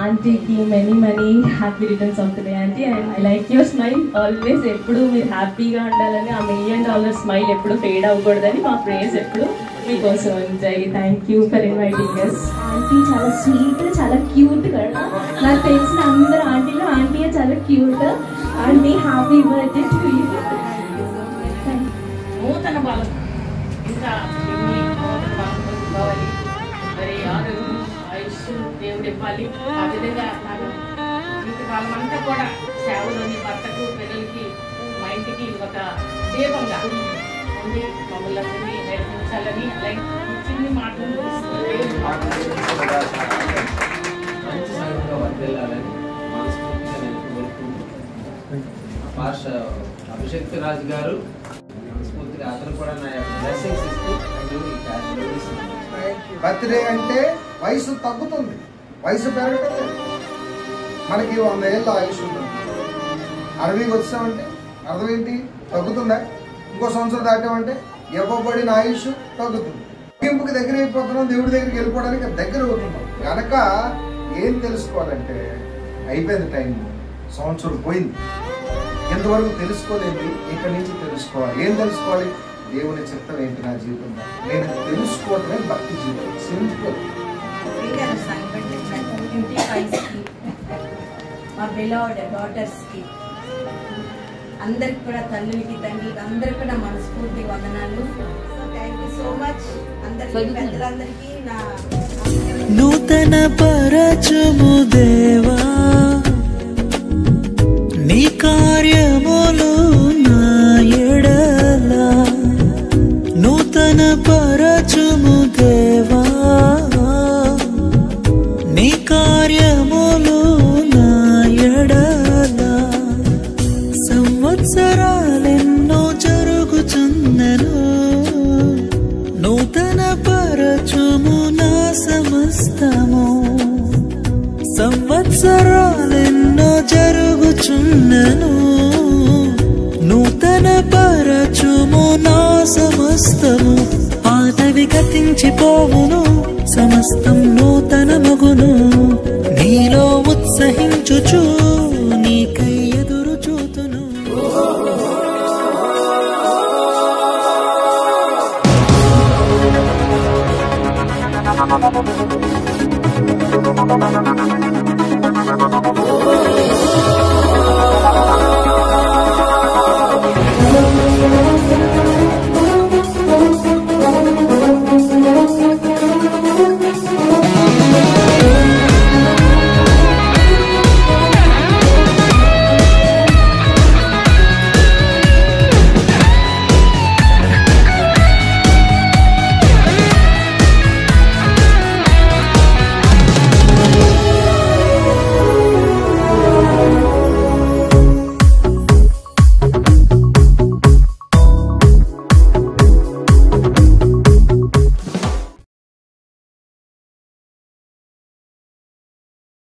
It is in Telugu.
ఆంటీకి many happy returns of the day aunty. And I like your smile always. ఎప్పుడు మీరు హ్యాపీగా ఉండాలని, ఆ $1 million స్మైల్ ఎప్పుడు ఫేడ్ అవ్వకూడదని మా ప్రేయర్స్ ఎప్పుడు మీకోసం ఉంటాయి. Thank you for inviting us. Aunty చాలా స్వీట్, చాలా క్యూట్ కదా. నాకు తెలిసిన అందరు ఆంటీలో ఆంటీయే చాలా cute. Aunty happy birthday to you. నూతన బలం ఇంకా కావాలి. మరి ఆయుష్ దేవుడు ఇవ్వాలి. ఆ విధంగా నాకు జీవితకాలం అంతా కూడా సేవలోని భర్తకు, పిల్లలకి, మా ఇంటికి ఒక దీపంగా ఉండి మమ్మల్ని అందరినీ నడిపించాలని అలాగే చిన్ని మాటలు అభిషేక్ రాజు గారు మనస్ఫూర్తిగా అతను కూడా నా బ్లెస్సింగ్స్ ఇస్తూ బర్త్డే అంటే వయసు తగ్గుతుంది, వయసు పెరగటం. మనకి 100 ఏళ్ళ ఆయుష్ ఉంటుంది. 60కి వచ్చామంటే అర్థం ఏంటి? తగ్గుతుందా? ఇంకో సంవత్సరం దాటామంటే ఇవ్వబడిన ఆయుష్ తగ్గుతుంది. ముగింపుకి దగ్గర అయిపోతున్నాం, దేవుడి దగ్గరికి వెళ్ళిపోవడానికి దగ్గర అవుతున్నాం కనుక ఏం తెలుసుకోవాలంటే అయిపోయింది టైం, సంవత్సరం పోయింది. ఎంతవరకు తెలుసుకోలేదు, ఇక్కడి నుంచి తెలుసుకోవాలి. ఏం తెలుసుకోవాలి? దేవుని చిత్తం ఏంటి నా జీవితంలో, నేను తెలుసుకోవటమే భక్తి జీవితం. సింపుల్. మా బిలవ్డ్ డాటర్స్కి అందరికి కూడా, తల్లులకి, తండ్రికి అందరికి కూడా మనస్ఫూర్తి వందనాలు. థ్యాంక్ యూ సో మచ్ అందరికి, పెద్దలందరికీ నా నూతన పరచుము దేవా, నీ కార్యములు నా ఎడల. నూతన పరచుము దేవా, నీ కార్యములు నా ఎడల. సంవత్సరాలెన్నో జరుగుచున్నను, నూతన పరచుము నా సమస్తము. సంవత్సరాలెన్నో జరుగుచున్నను, నూతన పరచుము నా సమస్తము. పాతవి గతించిపోవును, సమస్తం నూతన మగును. నీలో ఉత్సహించుచు నీకై ఎదురు చూతును.